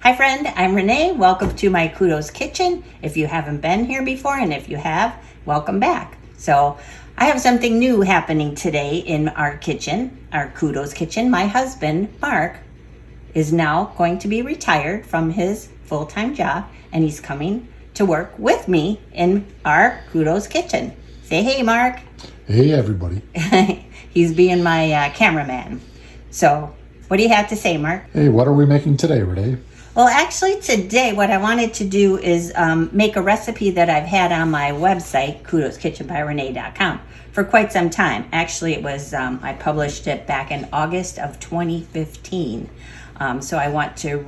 Hi friend, I'm Renee. Welcome to my Kudos Kitchen. If you haven't been here before, and if you have, welcome back. So I have something new happening today in our kitchen, our Kudos Kitchen. My husband, Mark, is now going to be retired from his full-time job, and he's coming to work with me in our Kudos Kitchen. Say hey, Mark. Hey, everybody. He's being my cameraman. So what do you have to say, Mark? Hey, what are we making today, Renee? Well, actually today what I wanted to do is make a recipe that I've had on my website, kudoskitchenbyrenee.com, for quite some time. Actually, it was, I published it back in August of 2015. So I want to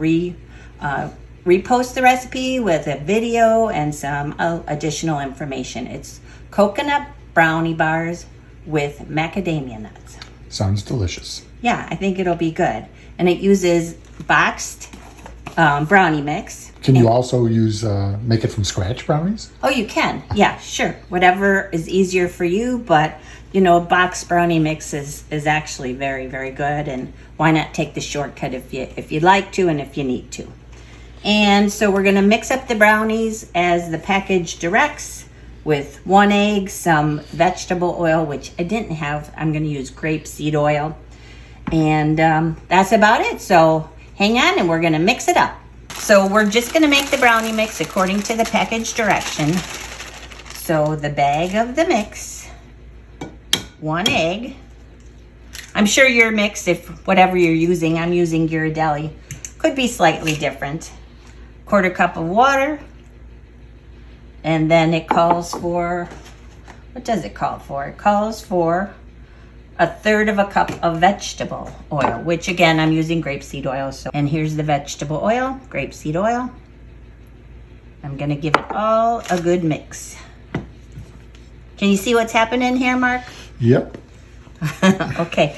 repost the recipe with a video and some additional information. It's coconut brownie bars with macadamia nuts. Sounds delicious. Yeah, I think it'll be good. And it uses boxed brownie mix. Can you also use make it from scratch brownies? Oh, you can. Yeah, sure. Whatever is easier for you, but you know, boxed brownie mix is actually very, very good, and why not take the shortcut if you'd like to and if you need to. And so we're going to mix up the brownies as the package directs with 1 egg, some vegetable oil, which I didn't have. I'm going to use grapeseed oil. And that's about it. So hang on and we're going to mix it up. So we're just going to make the brownie mix according to the package direction. So the bag of the mix, 1 egg. I'm sure your mix, if whatever you're using, I'm using Ghirardelli, could be slightly different. 1/4 cup of water. And then it calls for, what does it call for? It calls for 1/3 cup of vegetable oil, which again, I'm using grapeseed oil. So, and here's the vegetable oil, grapeseed oil. I'm gonna give it all a good mix. Can you see what's happening here, Mark? Yep. Okay.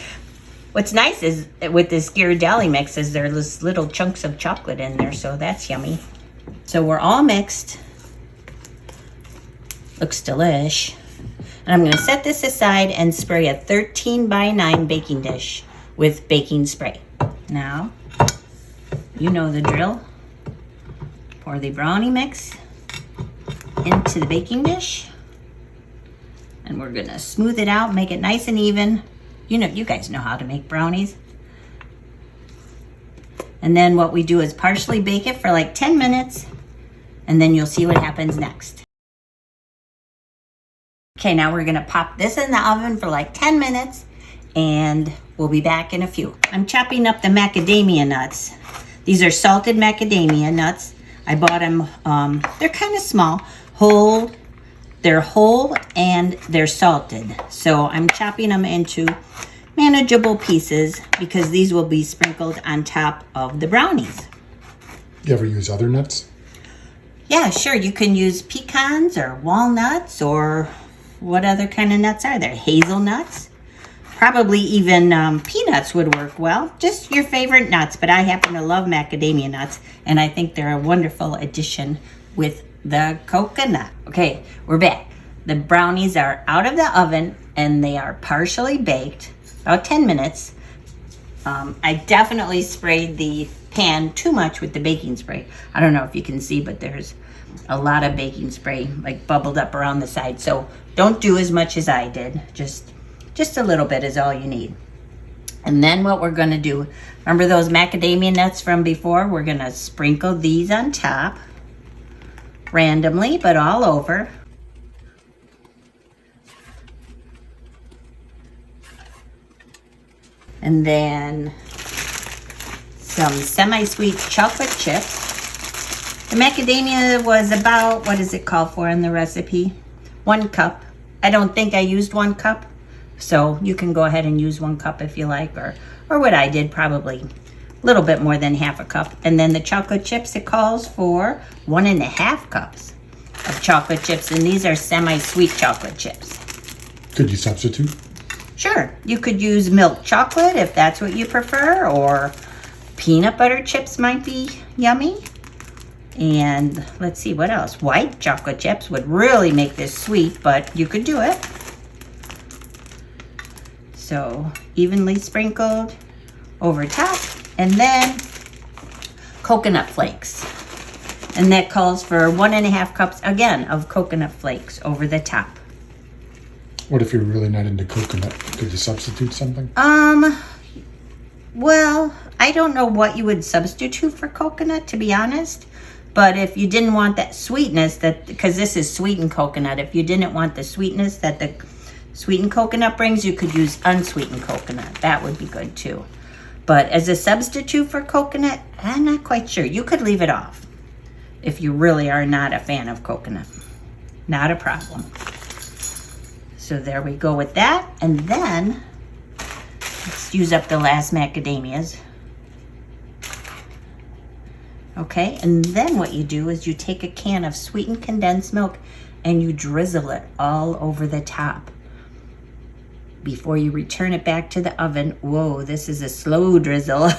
What's nice is with this Ghirardelli mix is there's little chunks of chocolate in there, so that's yummy. So we're all mixed. Looks delish. And I'm going to set this aside and spray a 13x9 baking dish with baking spray. Now, you know the drill. Pour the brownie mix into the baking dish. And we're going to smooth it out, make it nice and even. You know, you guys know how to make brownies. And then what we do is partially bake it for like 10 minutes. And then you'll see what happens next. Okay, now we're gonna pop this in the oven for like 10 minutes and we'll be back in a few. I'm chopping up the macadamia nuts. These are salted macadamia nuts. I bought them, they're kind of small, whole. They're whole and they're salted. So I'm chopping them into manageable pieces because these will be sprinkled on top of the brownies. You ever use other nuts? Yeah, sure. You can use pecans or walnuts or what other kind of nuts are there? Hazelnuts. Probably even peanuts would work well. Just your favorite nuts, but I happen to love macadamia nuts, and I think they're a wonderful addition with the coconut. Okay, we're back. The brownies are out of the oven, and they are partially baked, about 10 minutes. I definitely sprayed the pan too much with the baking spray. I don't know if you can see, but there's a lot of baking spray like bubbled up around the side. So don't do as much as I did. Just a little bit is all you need. And then what we're gonna do, remember those macadamia nuts from before? We're gonna sprinkle these on top randomly, but all over. And then some semi-sweet chocolate chips. The macadamia was about, what does it call for in the recipe? 1 cup. I don't think I used 1 cup. So you can go ahead and use 1 cup if you like, or what I did, probably a little bit more than 1/2 cup. And then the chocolate chips, it calls for 1.5 cups of chocolate chips. And these are semi-sweet chocolate chips. Could you substitute? Sure, you could use milk chocolate if that's what you prefer, or peanut butter chips might be yummy. And let's see what else. White chocolate chips would really make this sweet, but you could do it. So evenly sprinkled over top. And then coconut flakes. And that calls for 1.5 cups, again, of coconut flakes over the top. What if you're really not into coconut? Could you substitute something? Well, I don't know what you would substitute for coconut, to be honest. But if you didn't want that sweetness, because this is sweetened coconut, if you didn't want the sweetness that the sweetened coconut brings, you could use unsweetened coconut. That would be good too. But as a substitute for coconut, I'm not quite sure. You could leave it off if you really are not a fan of coconut. Not a problem. So there we go with that. And then let's use up the last macadamias. Okay, and then what you do is you take a can of sweetened condensed milk and you drizzle it all over the top before you return it back to the oven. Whoa, this is a slow drizzle.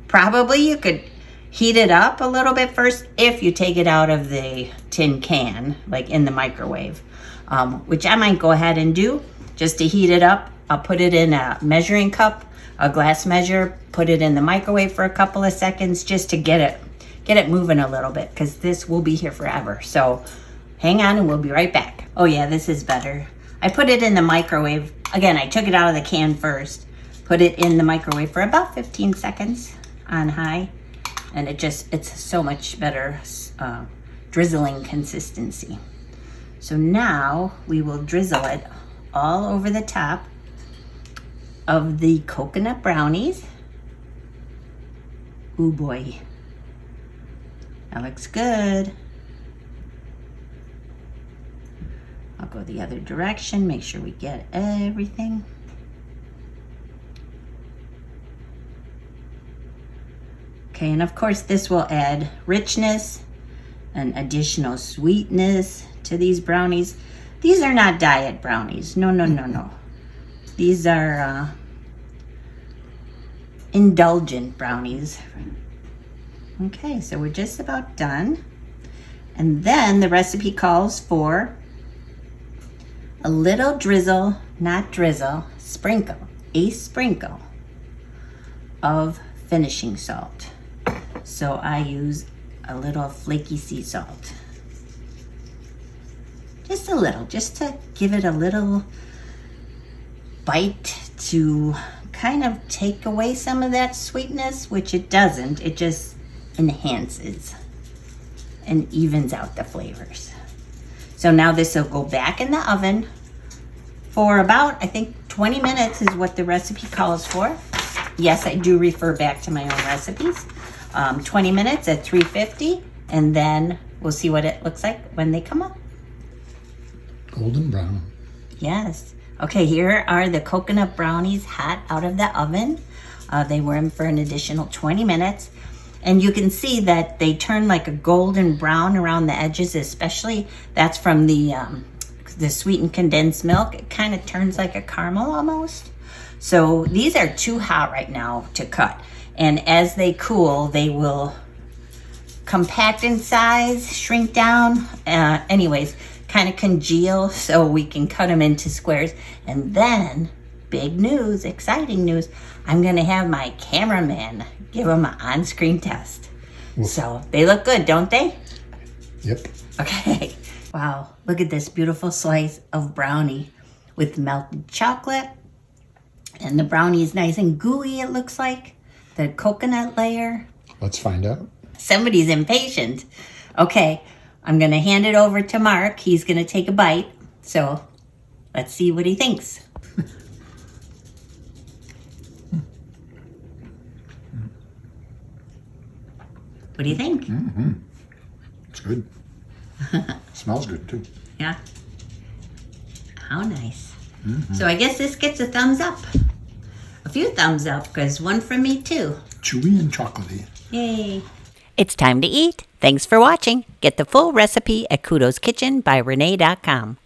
Probably you could heat it up a little bit first if you take it out of the tin can, like in the microwave, which I might go ahead and do just to heat it up. I'll put it in a measuring cup, a glass measure, put it in the microwave for a couple of seconds just to get it moving a little bit, because this will be here forever. So hang on and we'll be right back. Oh yeah, this is better. I put it in the microwave. Again, I took it out of the can first, put it in the microwave for about 15 seconds on high, and it's so much better drizzling consistency. So now we will drizzle it all over the top of the coconut brownies. Ooh boy, that looks good. I'll go the other direction, make sure we get everything. Okay, and of course this will add richness and additional sweetness to these brownies. These are not diet brownies. No, no, no, no. These are indulgent brownies. Okay, so we're just about done. And then the recipe calls for a little drizzle, not drizzle, sprinkle, a sprinkle of finishing salt. So I use a little flaky sea salt. Just a little, just to give it a little bite to kind of take away some of that sweetness, which it doesn't. It just enhances and evens out the flavors. So now this will go back in the oven for about, I think 20 minutes is what the recipe calls for. Yes, I do refer back to my own recipes. 20 minutes at 350, and then we'll see what it looks like when they come up. Golden brown. Yes. Okay, here are the coconut brownies hot out of the oven. They were in for an additional 20 minutes. And you can see that they turn like a golden brown around the edges, especially that's from the sweetened condensed milk. It kind of turns like a caramel almost. So these are too hot right now to cut. And as they cool, they will compact in size, shrink down, anyways, kind of congeal so we can cut them into squares. And then, big news, exciting news, I'm gonna have my cameraman give them an on-screen test. Oof. So they look good, don't they? Yep. Okay. Wow, look at this beautiful slice of brownie with melted chocolate. And the brownie is nice and gooey, it looks like. The coconut layer. Let's find out. Somebody's impatient. Okay, I'm gonna hand it over to Mark. He's gonna take a bite. So let's see what he thinks. What do you think? Mm-hmm. It's good. Smells good too. Yeah. How nice. Mm-hmm. So I guess this gets a thumbs up. A few thumbs up, because one from me too. Chewy and chocolatey. Yay. It's time to eat. Thanks for watching. Get the full recipe at kudoskitchenbyrenee.com.